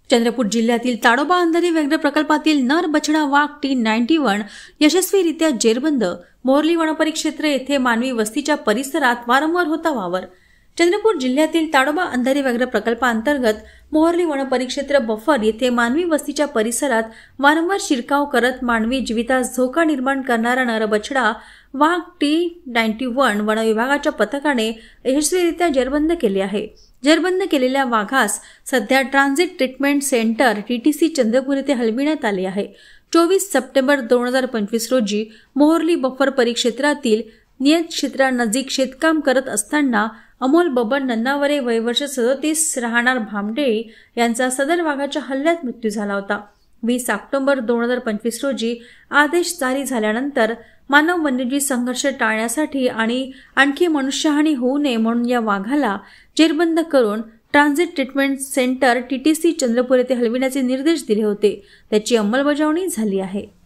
चंद्रपूर जिल्ह्यातील ताडोबा अंधारी व्याघ्र प्रकल्पातील नर बछडा वाघ T91 यशस्वीरित्या जेरबंद. मोहर्ली वनपरिक्षेत्र येथे मानवी वस्तीच्या परिसरात वारंवार होता वावर. चंद्रपूर जिल्ह्यातील ताडोबा अंधारी व्याघ्र प्रकल्पांतर्गत मोहर्ली वनपरिक्षेत्र बफर येथे मानवी वस्तीच्या परिसरात वारंवार शिरकाव करत मानवी जीवितास धोका निर्माण करणारा नर बछडा वाघ T91 वन विभागाच्या पथकाने यशस्वीरित्या जेरबंद केले आहे. जेरबंद केलेल्या वाघास सध्या transit treatment centre TTC Chandrapur येथे हलविण्यात आले आहे. 24 सप्टेंबर 2025 रोजी मोहर्ली बफर परिक्षेत्रातील नियत क्षेत्रानजीक शेतकाम करत असताना अमोल बबन नन्नावरे वय वर्ष 37 राहणार भामडेळी यांचा सदर वाघाच्या हल्ल्यात मृत्यू झाला होता. 20 ऑक्टोबर 2025 रोजी आदेश जारी झाल्यानंतर मानव वन्यजीव संघर्ष टाळण्यासाठी आणि आणखी मनुष्यहानी होऊ नये म्हणून या वाघाला जेरबंद करून transit treatment centre TTC Chandrapur येथे हलविण्याचे निर्देश दिले होते. त्याची अंमलबजावणी झाली आहे.